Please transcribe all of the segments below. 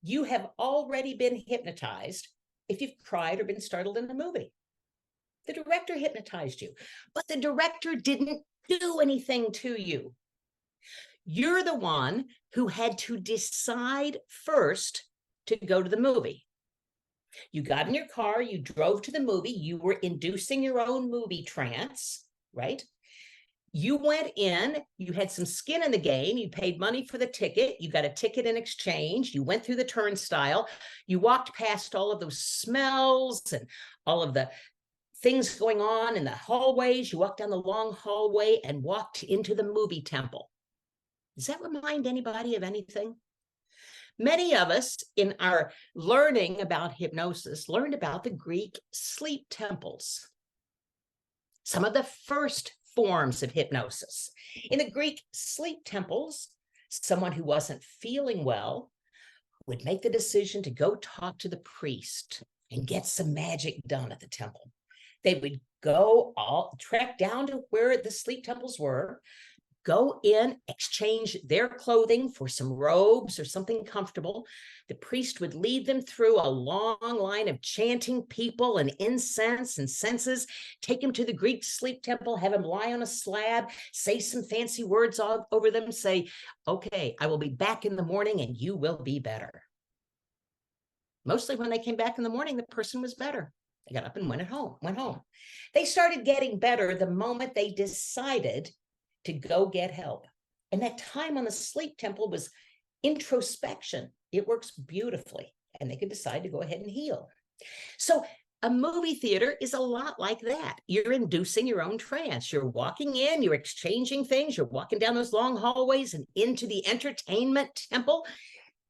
You have already been hypnotized if you've cried or been startled in a movie. The director hypnotized you, but the director didn't do anything to you. You're the one who had to decide first to go to the movie. You got in your car, you drove to the movie, you were inducing your own movie trance, right? You went in, you had some skin in the game, you paid money for the ticket, you got a ticket in exchange, you went through the turnstile, you walked past all of those smells and all of the things going on in the hallways, you walked down the long hallway and walked into the movie temple. Does that remind anybody of anything? Many of us in our learning about hypnosis learned about the Greek sleep temples. Some of the first forms of hypnosis. In the Greek sleep temples, someone who wasn't feeling well would make the decision to go talk to the priest and get some magic done at the temple. They would trek down to where the sleep temples were, go in, exchange their clothing for some robes or something comfortable. The priest would lead them through a long line of chanting people and incense and senses, take them to the Greek sleep temple, have them lie on a slab, say some fancy words all over them, say, okay, I will be back in the morning and you will be better. Mostly when they came back in the morning, the person was better. They got up and went home. They started getting better the moment they decided to go get help. And that time on the sleep temple was introspection. It works beautifully. And they could decide to go ahead and heal. So a movie theater is a lot like that. You're inducing your own trance. You're walking in, you're exchanging things, you're walking down those long hallways and into the entertainment temple.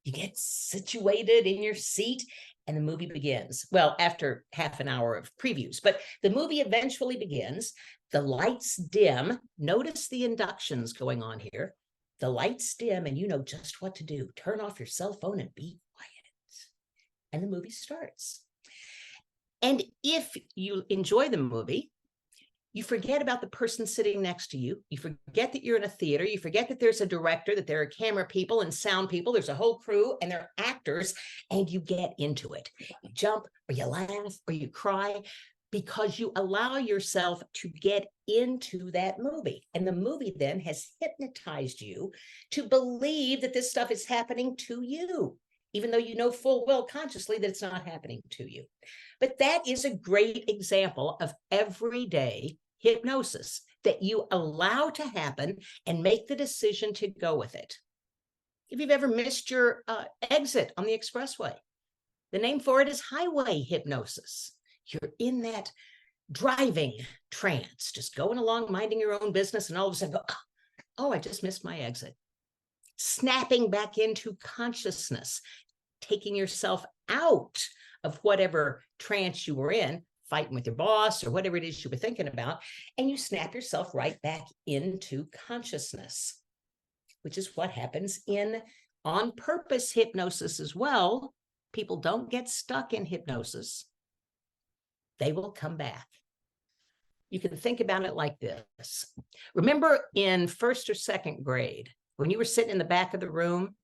You get situated in your seat and the movie begins. Well, after half an hour of previews, but the movie eventually begins. The lights dim. Notice the inductions going on here. The lights dim and you know just what to do. Turn off your cell phone and be quiet. And the movie starts. And if you enjoy the movie, you forget about the person sitting next to you. You forget that you're in a theater. You forget that there's a director, that there are camera people and sound people. There's a whole crew and they're actors, and you get into it. You jump or you laugh or you cry because you allow yourself to get into that movie. And the movie then has hypnotized you to believe that this stuff is happening to you, even though you know full well consciously that it's not happening to you. But that is a great example of everyday hypnosis that you allow to happen and make the decision to go with it. If you've ever missed your exit on the expressway, the name for it is highway hypnosis. You're in that driving trance, just going along, minding your own business, and all of a sudden go, oh, I just missed my exit. Snapping back into consciousness, taking yourself out of whatever trance you were in, fighting with your boss or whatever it is you were thinking about, and you snap yourself right back into consciousness, which is what happens in on-purpose hypnosis as well. People don't get stuck in hypnosis. They will come back. You can think about it like this. Remember in first or second grade, when you were sitting in the back of the room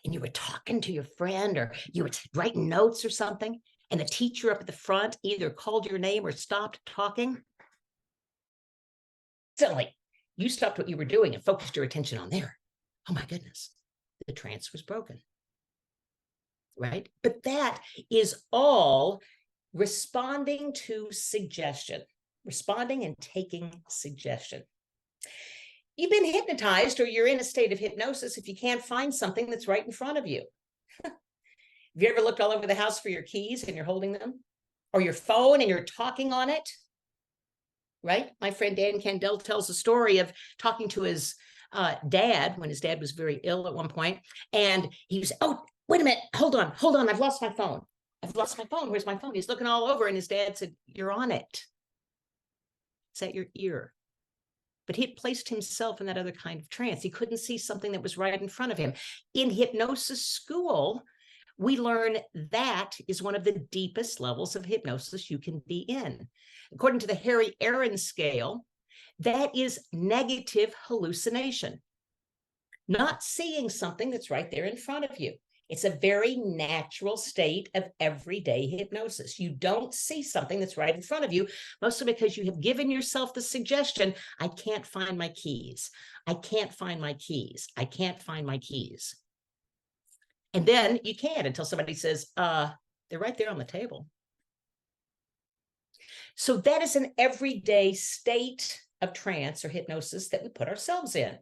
and you were talking to your friend or you were writing notes or something, and the teacher up at the front either called your name or stopped talking? Suddenly, you stopped what you were doing and focused your attention on there. Oh my goodness, the trance was broken, right? But that is all responding to suggestion, responding and taking suggestion. You've been hypnotized or you're in a state of hypnosis if you can't find something that's right in front of you. Have you ever looked all over the house for your keys and you're holding them? Or your phone and you're talking on it? Right? My friend Dan Candell tells a story of talking to his dad when his dad was very ill at one point. And he was, oh, wait a minute, hold on, I've lost my phone. Where's my phone? He's looking all over and his dad said, you're on it. It's at your ear. But he had placed himself in that other kind of trance. He couldn't see something that was right in front of him. In hypnosis school, we learn that is one of the deepest levels of hypnosis you can be in. According to the Harry Aaron scale, that is negative hallucination. Not seeing something that's right there in front of you. It's a very natural state of everyday hypnosis. You don't see something that's right in front of you, mostly because you have given yourself the suggestion, I can't find my keys. I can't find my keys. I can't find my keys. And then you can't until somebody says, they're right there on the table. So that is an everyday state of trance or hypnosis that we put ourselves in.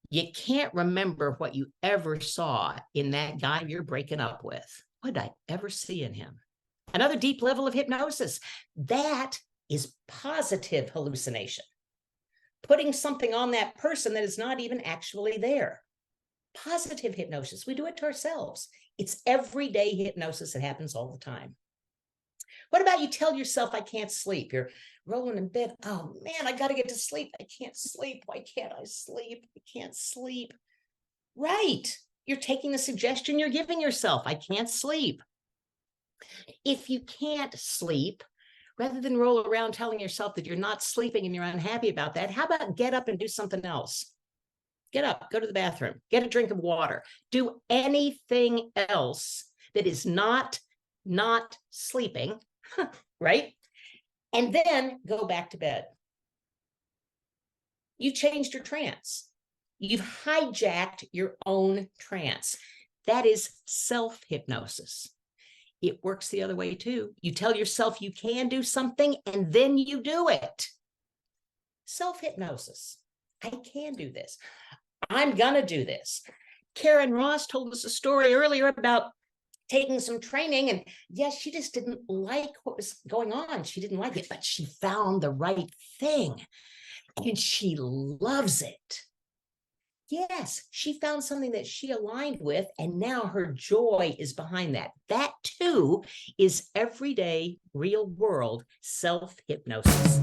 You can't remember what you ever saw in that guy you're breaking up with. What did I ever see in him? Another deep level of hypnosis. That is positive hallucination. Putting something on that person that is not even actually there. Positive hypnosis. We do it to ourselves. It's everyday hypnosis. It happens all the time. What about you tell yourself, I can't sleep? You're rolling in bed. Oh man, I got to get to sleep. I can't sleep. Why can't I sleep? I can't sleep. Right. You're taking the suggestion you're giving yourself. I can't sleep. If you can't sleep, rather than roll around telling yourself that you're not sleeping and you're unhappy about that, how about get up and do something else? Get up, go to the bathroom, get a drink of water, do anything else that is not sleeping, right? And then go back to bed. You changed your trance. You've hijacked your own trance. That is self-hypnosis. It works the other way too. You tell yourself you can do something and then you do it. Self-hypnosis. I can do this. I'm gonna do this. Karen Ross told us a story earlier about taking some training, and yes, she just didn't like what was going on. She didn't like it, but she found the right thing and she loves it. Yes, she found something that she aligned with, and now her joy is behind that. That too is everyday, real world self-hypnosis.